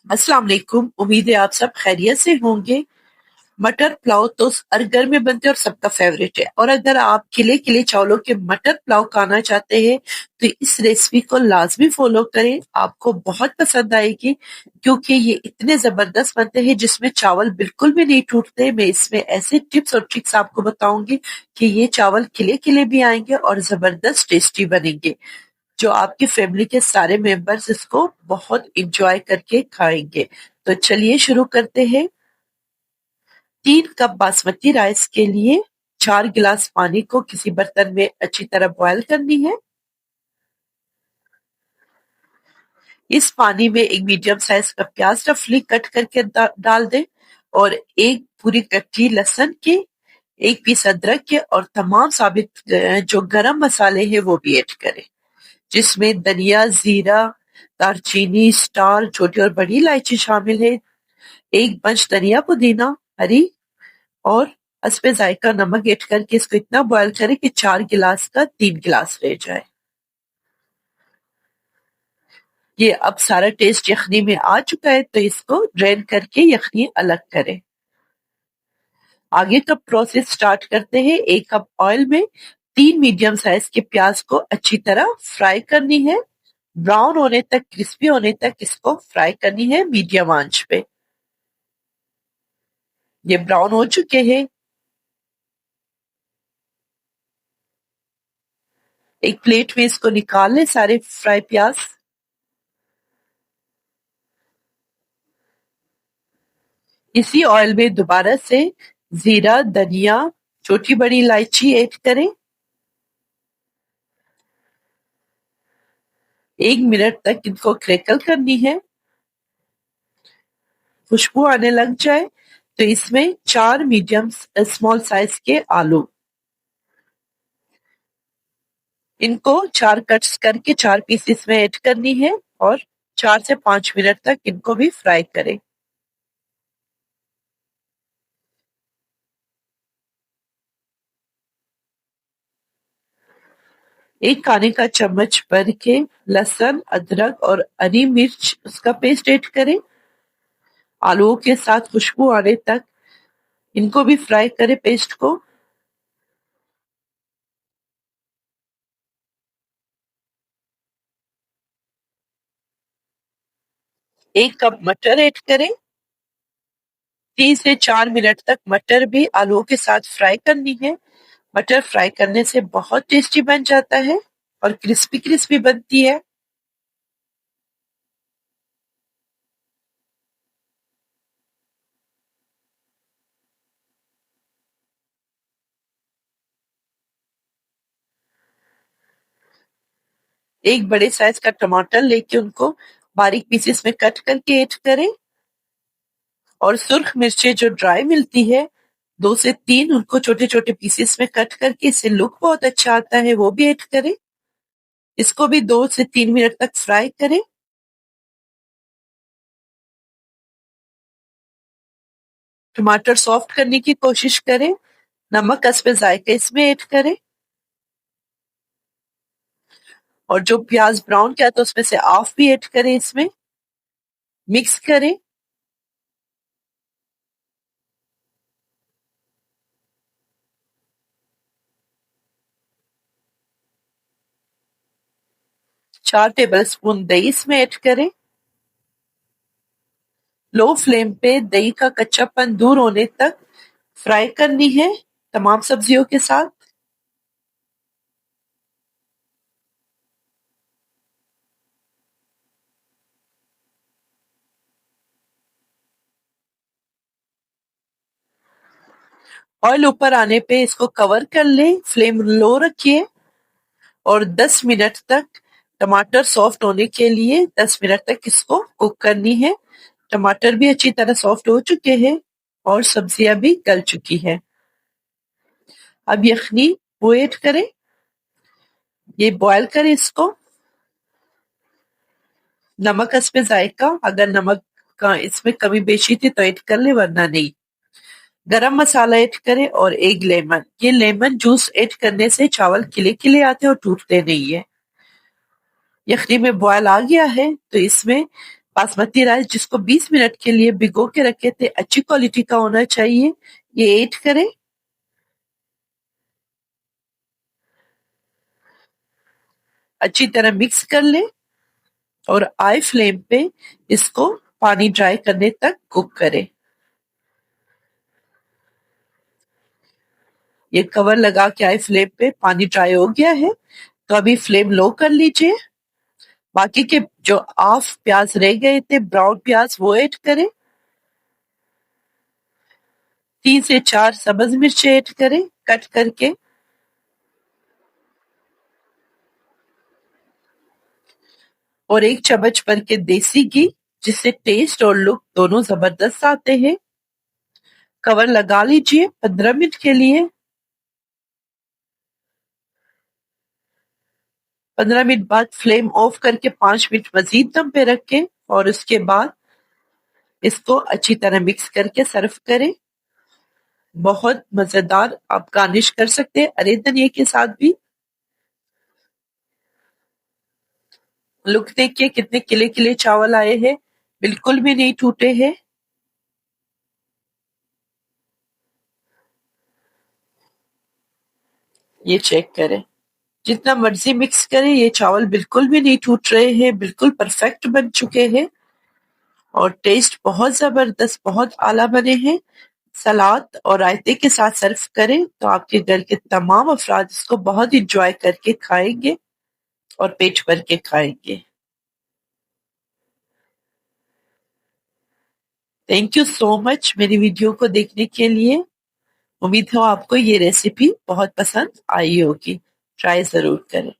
अस्सलाम वालेकुम। उम्मीद है आप सब खैरियत से होंगे। मटर पुलाव तो हर घर में बनते हैं और सबका फेवरेट है। और अगर आप खिले खिले चावलों के मटर पुलाव खाना चाहते हैं तो इस रेसिपी को लाजमी फॉलो करें, आपको बहुत पसंद आएगी क्योंकि ये इतने जबरदस्त बनते हैं जिसमें चावल बिल्कुल भी नहीं टूटते। मैं इसमें ऐसे टिप्स और ट्रिक्स आपको बताऊंगी कि ये चावल खिले खिले भी आएंगे और जबरदस्त टेस्टी बनेंगे, जो आपकी फैमिली के सारे मेंबर्स इसको बहुत इंजॉय करके खाएंगे। तो चलिए शुरू करते हैं। 3 कप बासमती राइस के लिए 4 गिलास पानी को किसी बर्तन में अच्छी तरह बॉयल करनी है। इस पानी में एक मीडियम साइज का प्याज रफली कट करके डाल दें और एक पूरी कच्ची लहसुन के, एक पीस अदरक के और तमाम साबित जो गरम मसाले हैं वो भी ऐड करें, जिसमें धनिया, जीरा, दालचीनी, स्टार, छोटी और बड़ी इलायची शामिल है, एक बंच धनिया पुदीना हरी और हस्बे जायका नमक ऐड करके इसको इतना बॉयल करें कि 4 गिलास का 3 गिलास रह जाए। ये अब सारा टेस्ट यखनी में आ चुका है तो इसको ड्रेन करके यखनी अलग करें। आगे का प्रोसेस स्टार्ट करते हैं। 1 कप ऑयल में 3 मीडियम साइज के प्याज को अच्छी तरह फ्राई करनी है। ब्राउन होने तक, क्रिस्पी होने तक इसको फ्राई करनी है मीडियम आंच पे। ये ब्राउन हो चुके हैं। एक प्लेट में इसको निकाल लें सारे फ्राई प्याज। इसी ऑयल में दोबारा से जीरा, धनिया, छोटी बड़ी इलायची ऐड करें। 1 मिनट तक इनको क्रैकल करनी है। खुशबू आने लग जाए तो इसमें 4 मीडियम स्मॉल साइज के आलू, इनको 4 कट्स करके 4 पीसेस में ऐड करनी है और 4 से 5 मिनट तक इनको भी फ्राई करें। एक खाने का चम्मच भर के लहसुन, अदरक और हरी मिर्च उसका पेस्ट ऐड करें। आलूओं के साथ खुशबू आने तक इनको भी फ्राई करें पेस्ट को। 1 कप मटर ऐड करें। 3 से 4 मिनट तक मटर भी आलूओं के साथ फ्राई करनी है। मटर फ्राई करने से बहुत टेस्टी बन जाता है और क्रिस्पी क्रिस्पी बनती है। एक बड़े साइज का टमाटर लेके उनको बारीक पीसेस में कट करके ऐड करें और सुर्ख मिर्चें जो ड्राई मिलती है 2 से 3, उनको छोटे छोटे पीसेस में कट करके, इससे लुक बहुत अच्छा आता है, वो भी ऐड करें। इसको भी 2 से 3 मिनट तक फ्राई करें। टमाटर सॉफ्ट करने की कोशिश करें। नमक हस्बे जायका इसमें ऐड करें और जो प्याज ब्राउन किया था उसमें से हाफ भी ऐड करें। इसमें मिक्स करें। 4 टेबल स्पून दही इसमें ऐड करें। लो फ्लेम पे दही का कच्चापन दूर होने तक फ्राई करनी है तमाम सब्जियों के साथ। ऑयल ऊपर आने पे इसको कवर कर लें, फ्लेम लो रखिए और 10 मिनट तक, टमाटर सॉफ्ट होने के लिए 10 मिनट तक इसको कुक करनी है। टमाटर भी अच्छी तरह सॉफ्ट हो चुके हैं और सब्जियां भी गल चुकी है। अब यखनी वो ऐड करें। ये बॉयल करें इसको। नमक हस्बे जायका, अगर नमक का इसमें कमी बेशी थी तो ऐड कर ले, वरना नहीं। गरम मसाला ऐड करें और एक लेमन। ये लेमन जूस ऐड करने से चावल खिले खिले आते हैं और टूटते नहीं है। यखनी में बॉयल आ गया है तो इसमें बासमती राइस जिसको 20 मिनट के लिए भिगो के रखे थे, अच्छी क्वालिटी का होना चाहिए, ये ऐड करें। अच्छी तरह मिक्स कर लें और हाई फ्लेम पे इसको पानी ड्राई करने तक कुक करें। ये कवर लगा के हाई फ्लेम पे पानी ड्राई हो गया है, तो अभी फ्लेम लो कर लीजिए। बाकी के जो हाफ प्याज रह गए थे ब्राउन प्याज वो ऐड करें। 3 से 4 सब्ज मिर्च ऐड करें कट करके। और 1 चम्मच भर के देसी घी, जिससे टेस्ट और लुक दोनों जबरदस्त आते हैं। कवर लगा लीजिए 15 मिनट के लिए। 15 मिनट बाद फ्लेम ऑफ करके 5 मिनट मजीद दम पे रखें और उसके बाद इसको अच्छी तरह मिक्स करके सर्व करें। बहुत मजेदार, आप गार्निश कर सकते हैं हरे धनिए के साथ भी। लुक देखिए कितने खिले खिले चावल आए हैं, बिल्कुल भी नहीं टूटे हैं। ये चेक करें, जितना मर्जी मिक्स करें ये चावल बिल्कुल भी नहीं टूट रहे हैं, बिल्कुल परफेक्ट बन चुके हैं और टेस्ट बहुत जबरदस्त, बहुत आला बने हैं। सलाद और रायते के साथ सर्व करें तो आपके घर के तमाम अफराद इसको बहुत इंजॉय करके खाएंगे और पेट भर के खाएंगे। थैंक यू सो मच मेरी वीडियो को देखने के लिए। उम्मीद है आपको ये रेसिपी बहुत पसंद आई होगी। ट्राई जरूर करें।